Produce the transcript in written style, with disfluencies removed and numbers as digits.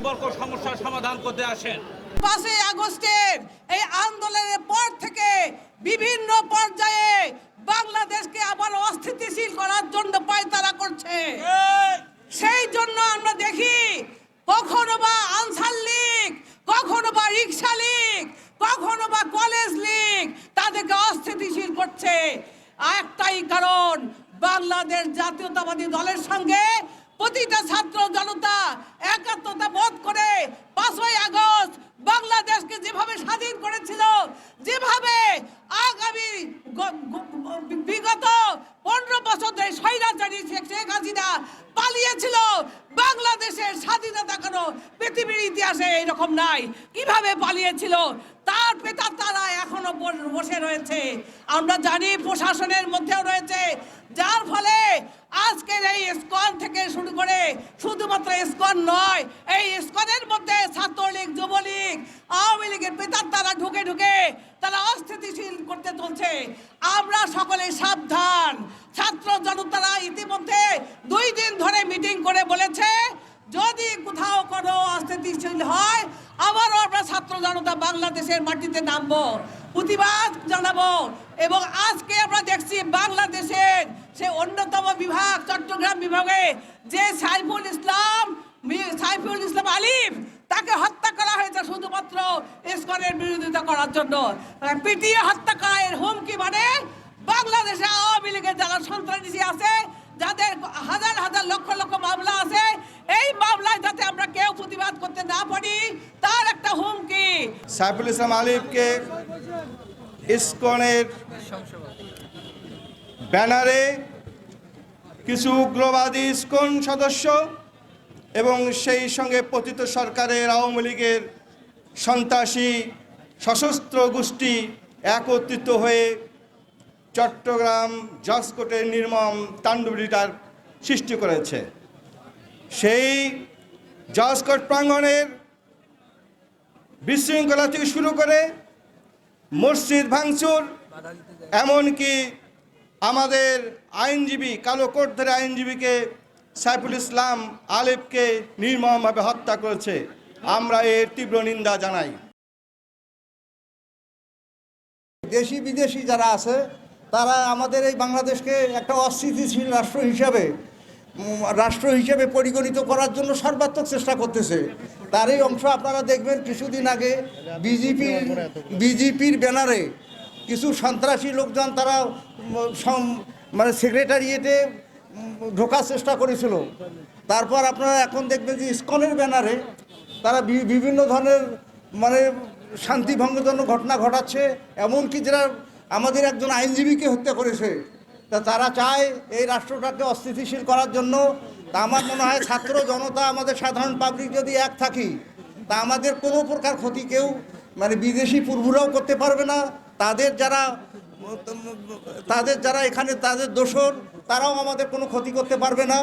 সম্পর্ক সমস্যার সমাধান করতে আসেন। 5ই আগস্টের এই আন্দোলনের পর থেকে বিভিন্ন পর্যায়ে বাংলাদেশকে আবার অস্থিতিশীল করার জন্য পায়তারা করছে। সেই জন্য আমরা দেখি কখনো বা আনসার লীগ, কখনো বা রিক্সা লীগ, কখনো বা কলেজ লীগ তাদেরকে অস্থিতিশীল করছে। একটাই কারণ, বাংলাদেশ জাতীয়তাবাদী দলের সঙ্গে প্রতিটা ছাত্র জনতা একাত্মতা বোধ করে 5ই আগস্ট বাংলাদেশকে যেভাবে স্বাধীন করেছিল, যেভাবে আগামী বিগত 15 বছর ধরে স্বৈরাচারী শেখ হাসিনা পালিয়েছিল, বাংলাদেশের স্বাধীনতা কোনো পৃথিবীর ইতিহাসে এরকম নাই। কিভাবে পালিয়েছিল তার প্রেতাত্মারা এখনো বসে রয়েছে। আমরা জানি প্রশাসনের মধ্যেও রয়েছে, যার ফলে আজকের এই ইসকন থেকে শুরু করে শুধুমাত্র ইসকন নয়, এই ইসকনের মধ্যে ছাত্রলীগ, যুবলীগ, আওয়ামী লীগের প্রেতাত্মারা ঢুকে ঢুকে তারা অস্থিতিশীল করতে চলছে। আমরা সকলে সাবধান। ছাত্র জনতারা ইতিমধ্যে 2 দিন ধরে মিটিং করে বলেছে, যদি কোথাও কোনো অস্থিতিশীল হয় আবারও আমরা ছাত্র জনতা বাংলাদেশের মাটিতে নামবো, প্রতিবাদ জানাবো। এবং আজকে আমরা দেখছি বাংলাদেশের সে অন্যতম বিভাগ চট্টগ্রাম বিভাগে যে সাইফুল ইসলাম আলিফ, তাকে হত্যা করা হয়েছে শুধুমাত্র ইসকনের বিরোধিতা করার জন্য। পিটিয়ে হত্যা করা এর হুমকি মানে বাংলাদেশে আওয়ামী লীগের যারা সন্ত্রাসী আছে, যাদের হাজার হাজার লক্ষ লক্ষ মামলা আছে, এই মামলায় যাতে আমরা কেউ প্রতিবাদ করতে না পারি তার একটা হুমকি। সাইফুল ইসলাম আলিফকে ইসকনের ব্যানারে কিছু উগ্রবাদী ইসকন সদস্য এবং সেই সঙ্গে পতিত সরকারের আওয়ামী লীগের সন্ত্রাসী সশস্ত্র গোষ্ঠী একত্রিত হয়ে চট্টগ্রাম জজকোর্টের নির্মম তাণ্ডবীটার সৃষ্টি করেছে। সেই জজকোর্ট প্রাঙ্গণের বিশৃঙ্খলা থেকে শুরু করে মসজিদ ভাঙচুর, এমনকি আমাদের আইনজীবী, কালো কোট ধরে আইনজীবীকে সাইফুল ইসলাম আলিফকে নির্মমভাবে হত্যা করেছে। আমরা এর তীব্র নিন্দা জানাই। দেশি বিদেশি যারা আছে তারা আমাদের এই বাংলাদেশকে একটা অস্থিতিশীল রাষ্ট্র হিসেবে পরিগণিত করার জন্য সর্বাত্মক চেষ্টা করতেছে। তারই অংশ আপনারা দেখবেন, কিছুদিন আগে বিজেপির ব্যানারে কিছু সন্ত্রাসী লোকজন তারা মানে সেক্রেটারিয়েটে ঢোকার চেষ্টা করেছিল। তারপর আপনারা এখন দেখবেন যে ইসকনের ব্যানারে তারা বিভিন্ন ধরনের মানে শান্তিভঙ্গজনক ঘটনা ঘটাচ্ছে, এমনকি যারা আমাদের একজন আইনজীবীকে হত্যা করেছে। তা তারা চায় এই রাষ্ট্রটাকে অস্থিতিশীল করার জন্য। তা আমার মনে হয় ছাত্র জনতা, আমাদের সাধারণ পাবলিক যদি এক থাকি, তা আমাদের কোনো প্রকার ক্ষতি কেউ মানে বিদেশি পূর্বরাও করতে পারবে না। তাদের যারা এখানে তাদের দোসর, তারাও আমাদের কোনো ক্ষতি করতে পারবে না।